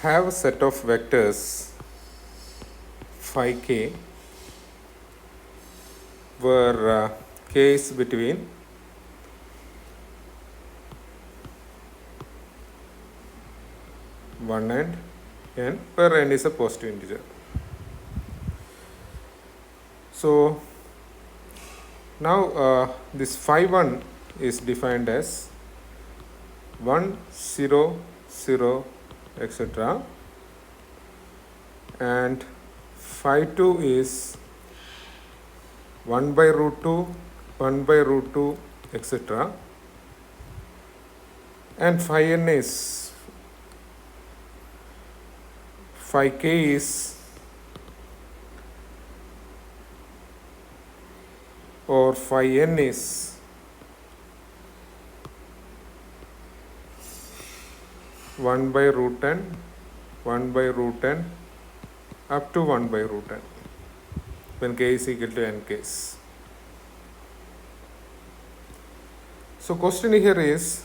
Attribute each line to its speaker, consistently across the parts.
Speaker 1: have a set of vectors phi k where k is between 1 and n, where n is a positive integer. So now this phi 1 is defined as 1, 0, 0, etc. And phi 2 is 1 by root 2, 1 by root 2, etc. And phi n is, phi k is, or phi n is 1 by root n, 1 by root n, up to 1 by root n, when k is equal to n case. So question here is,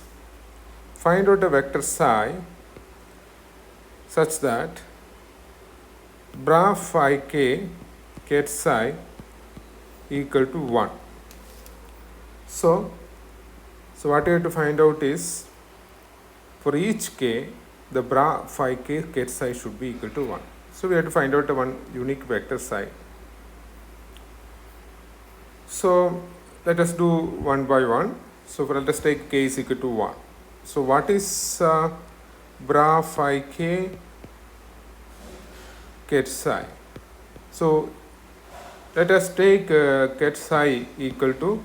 Speaker 1: find out a vector psi such that bra phi k get psi equal to 1. So what you have to find out is, for each k, the bra phi k get psi should be equal to 1. So we have to find out one unique vector psi. So let us do one by one. So let us take k is equal to 1. So what is bra phi k get psi? So let us take get psi equal to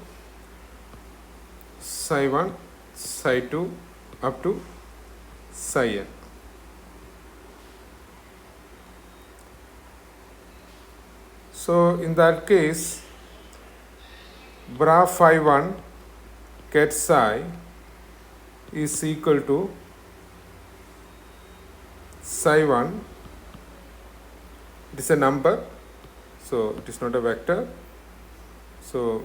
Speaker 1: psi 1, psi 2 up to psi n. So in that case, bra phi 1 get psi is equal to psi 1. It is a number, so it is not a vector. So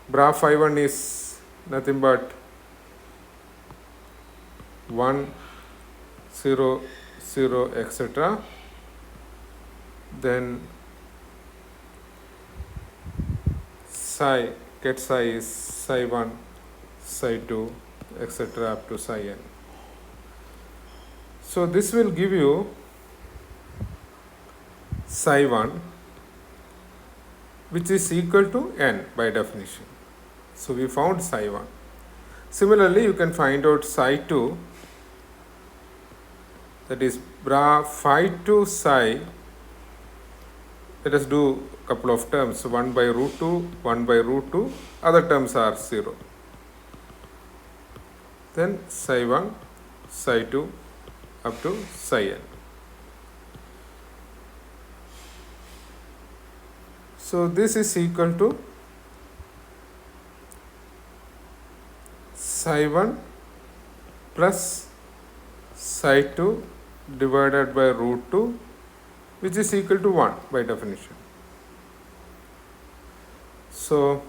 Speaker 1: bra phi 1 is nothing but 1, 0, 0, etc. Then psi, get psi is psi 1, psi 2, etc. up to psi n. So this will give you psi 1, which is equal to n by definition. So we found psi 1. Similarly, you can find out psi 2, that is bra phi 2 psi. Let us do a couple of terms, 1 by root 2, 1 by root 2, other terms are 0. Then psi 1, psi 2 up to psi n. So this is equal to psi 1 plus psi 2 divided by root 2, which is equal to 1 by definition. So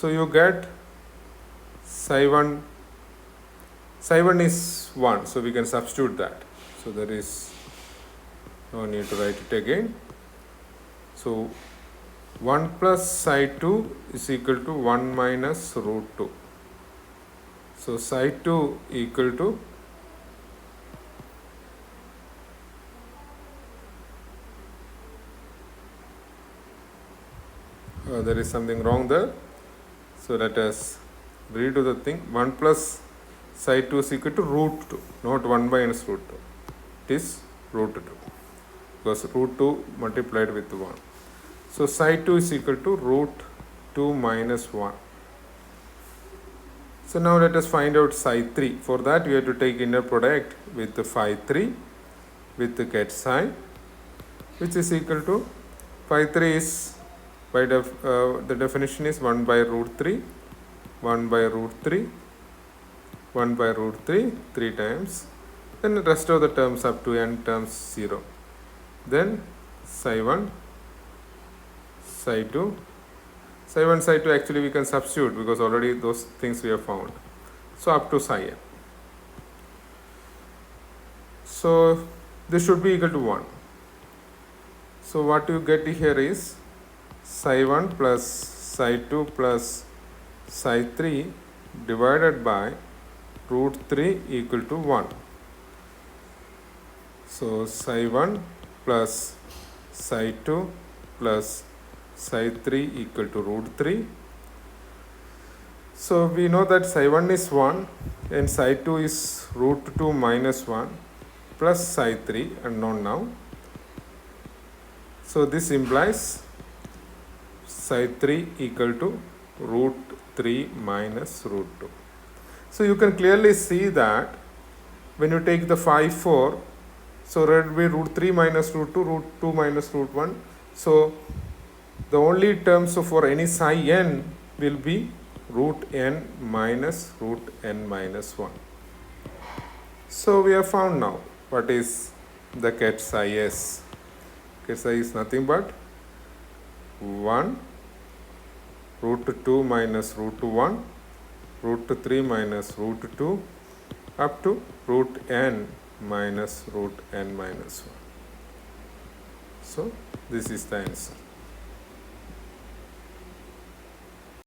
Speaker 1: you get psi 1 is 1, so we can substitute that. So there is no need to write it again. So 1 plus psi 2 is equal to 1 minus root 2. So psi 2 equal to there is something wrong there. So let us redo the thing. 1 plus psi 2 is equal to root 2, not 1 minus root 2. It is root 2, because root 2 multiplied with 1. So psi 2 is equal to root 2 minus 1. So now let us find out psi 3. For that we have to take inner product with the phi 3 with the get psi, which is equal to phi 3 is by the definition is 1 by root 3, 1 by root 3, 1 by root 3, 3 times. Then the rest of the terms up to n terms 0. Then psi 1, psi 2. Psi 1, psi 2 actually we can substitute because already those things we have found. So up to psi n. So this should be equal to 1. So what you get here is psi 1 plus psi 2 plus psi 3 divided by root 3 equal to 1. So psi 1 plus psi 2 plus psi 3 equal to root 3. So we know that psi 1 is 1 and psi 2 is root 2 minus 1 plus psi 3 unknown now. So this implies psi 3 equal to root 3 minus root 2. So you can clearly see that when you take the phi 4, so it will be root 3 minus root 2, root 2 minus root 1. So the only terms for any psi n will be root n minus root n minus 1. So we have found now what is the ket psi s. Ket psi is nothing but 1 root 2 minus root 1 root 3 minus root 2 up to root n minus root n minus 1. So this is the answer.